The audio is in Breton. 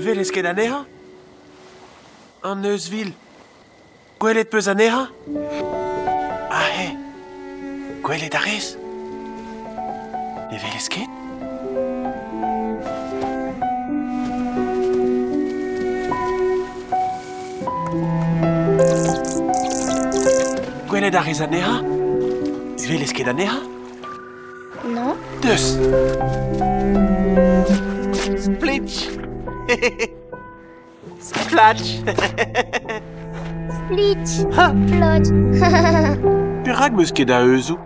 Veles ket anezha? An eus vil. Gwelet peus anezha? Ah he, gwelet a rez? Ne veles ket? Gwelet a rez anezha? Veles ket anezha? Non. Deus! Splitch! Splatch! Splitch. Ha! Plodge. Perak meus ket a Heuzoù?